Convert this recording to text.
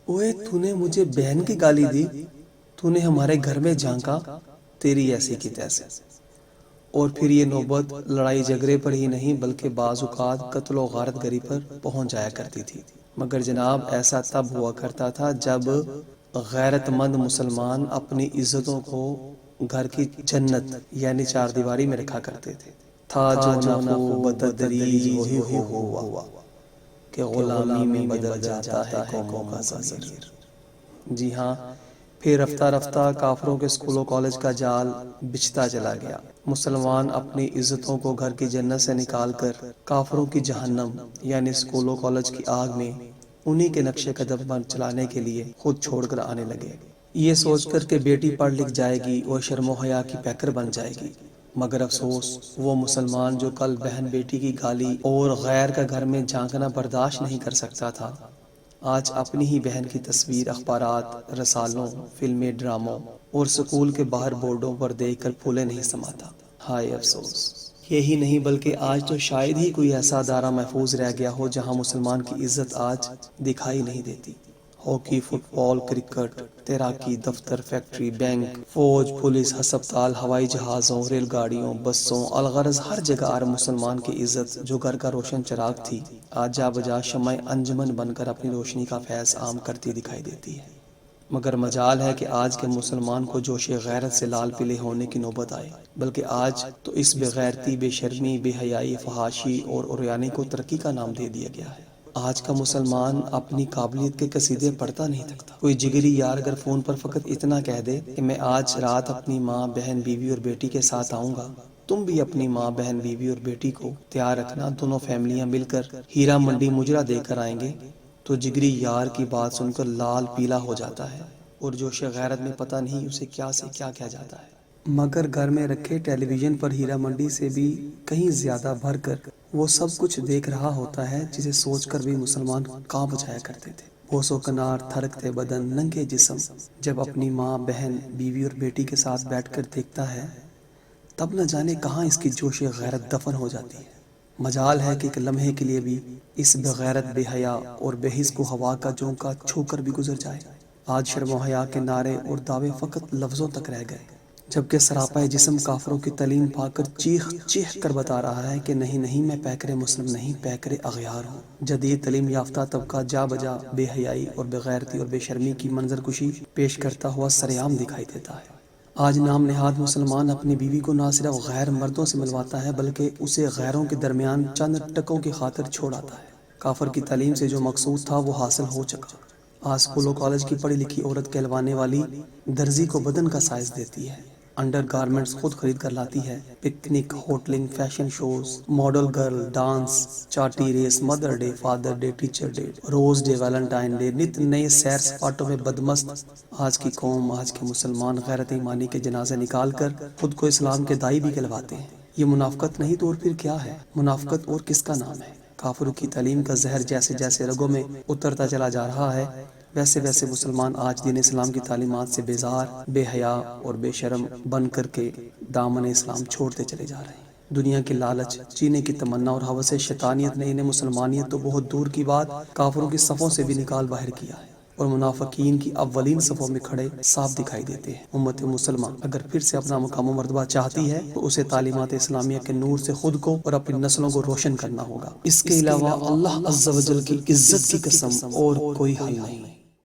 اوے تو نے مجھے بہن کی گالی دی، تو نے ہمارے گھر میں جھانکا، تیری ایسی کی تیسے۔ اور پھر یہ نوبت لڑائی جھگڑے پر ہی نہیں بلکہ بعض اوقات قتل و غارت گری پر پہنچ جایا کرتی تھی۔ مگر جناب ایسا تب ہوا کرتا تھا جب غیرت مند مسلمان اپنی عزتوں کو گھر کی جنت یعنی چار دیواری میں رکھا کرتے تھے۔ تھا جو نہ خوب بتدریج وہی ہوا کہ غلامی میں بدل جاتا ہے قوموں کا ضمیر۔ جی ہاں، پھر رفتہ رفتہ کافروں کے اسکول و کالج کا جال بچھتا چلا گیا۔ مسلمان اپنی عزتوں کو گھر کی جنت سے نکال کر کافروں کی جہنم یعنی اسکول و کالج کی آگ میں انہی کے نقش قدم پر چلانے کے لیے خود چھوڑ کر آنے لگے، یہ سوچ کر کہ بیٹی پڑھ لکھ جائے گی اور شرم و حیا کی پیکر بن جائے گی۔ مگر افسوس، وہ مسلمان جو کل بہن بیٹی کی گالی اور غیر کا گھر میں جھانکنا برداشت نہیں کر سکتا تھا، آج اپنی ہی بہن کی تصویر اخبارات، رسالوں، فلمی ڈراموں اور سکول کے باہر بورڈوں پر دیکھ کر پھولے نہیں سماتا۔ ہائے افسوس! یہی نہیں بلکہ آج تو شاید ہی کوئی ایسا ادارہ محفوظ رہ گیا ہو جہاں مسلمان کی عزت آج دکھائی نہیں دیتی۔ ہاکی، فٹ بال، کرکٹ، تیراکی، دفتر، فیکٹری، بینک، فوج، پولیس، ہسپتال، ہوائی جہازوں، ریل گاڑیوں، بسوں، الغرض ہر جگہ ہر مسلمان کی عزت جو گھر کا روشن چراغ تھی، آج جا بجا شمع انجمن بن کر اپنی روشنی کا فیض عام کرتی دکھائی دیتی ہے۔ مگر مجال ہے کہ آج کے مسلمان کو جوش غیرت سے لال پلے ہونے کی نوبت آئے، بلکہ آج تو اس بے غیرتی، بے شرمی، بے حیائی، فحاشی اور عریانی کو ترقی کا نام دے دیا گیا ہے۔ آج کا مسلمان اپنی قابلیت کے قصیدے پڑھتا نہیں تھکتا۔ کوئی جگری یار اگر فون پر فقط اتنا کہہ دے کہ میں آج رات اپنی ماں، بہن، بیوی اور بیٹی کے ساتھ آؤں گا، تم بھی اپنی ماں، بہن، بیوی اور بیٹی کو تیار رکھنا، دونوں فیملیاں مل کر ہیرا منڈی مجرا دے کر آئیں گے، تو جگری یار کی بات سن کر لال پیلا ہو جاتا ہے اور جوش غیرت میں پتہ نہیں اسے کیا سے کیا کہہ جاتا ہے۔ مگر گھر میں رکھے ٹیلی ویژن پر ہیرا منڈی سے بھی کہیں زیادہ بھر کر وہ سب کچھ دیکھ رہا ہوتا ہے جسے سوچ کر بھی مسلمان کانپ جایا کرتے تھے۔ بوس و کنار، تھرکتے بدن، ننگے جسم جب اپنی ماں، بہن، بیوی اور بیٹی کے ساتھ بیٹھ کر دیکھتا ہے، تب نہ جانے کہاں اس کی جوش غیرت دفن ہو جاتی ہے۔ مجال ہے کہ ایک لمحے کے لیے بھی اس بغیرت، بے حیا اور بے حس کو ہوا کا جھونکا چھو کر بھی گزر جائے۔ آج شرم و حیا کے نعرے اور دعوے فقط لفظوں تک رہ گئے، جبکہ سراپا جسم کافروں کی تعلیم پا کر چیخ چیخ کر بتا رہا ہے کہ نہیں نہیں، میں پیکر مسلم نہیں، پیکر اغیار ہوں۔ جدید تعلیم یافتہ طبقہ جا بجا بے حیائی اور بے غیرتی اور بے شرمی کی منظر کشی پیش کرتا ہوا سرعام دکھائی دیتا ہے۔ آج نام نہاد مسلمان اپنی بیوی کو نہ صرف غیر مردوں سے ملواتا ہے بلکہ اسے غیروں کے درمیان چند ٹکوں کی خاطر چھوڑ آتا ہے۔ کافر کی تعلیم سے جو مقصود تھا وہ حاصل ہو چکا۔ آج اسکول و کالج کی پڑھی لکھی عورت کہلوانے والی درزی کو بدن کا سائز دیتی ہے، انڈر گارمنٹس خود خرید کر لاتی ہے، picnic, hoteling, fashion shows, model girl, dance, charity race, mother day, father day, teacher day, rose day, valentine day, نت نئے سیر سپاٹوں میں بدمست۔ آج کی قوم، آج کے مسلمان غیرت ایمانی کے جنازے نکال کر خود کو اسلام کے داعی بھی کہلواتے ہیں۔ یہ منافقت نہیں تو اور پھر کیا ہے؟ منافقت اور کس کا نام ہے؟ کافروں کی تعلیم کا زہر جیسے جیسے رگوں میں اترتا چلا جا رہا ہے، ویسے ویسے مسلمان آج دین اسلام کی تعلیمات سے بیزار، بے حیا اور بے شرم بن کر کے دامن اسلام چھوڑتے چلے جا رہے ہیں۔ دنیا کی لالچ، جینے کی تمنا اور ہوس شیطانیت نے انہیں مسلمانیت تو بہت دور کی بات کافروں کی صفوں سے بھی نکال باہر کیا ہے، اور منافقین کی اولین صفوں میں کھڑے صاف دکھائی دیتے ہیں۔ امت مسلمہ اگر پھر سے اپنا مقام و مرتبہ چاہتی ہے تو اسے تعلیمات اسلامیہ کے نور سے خود کو اور اپنی نسلوں کو روشن کرنا ہوگا۔ اس کے علاوہ اللہ عز و جل کی عزت کی قسم اور کوئی حل نہیں۔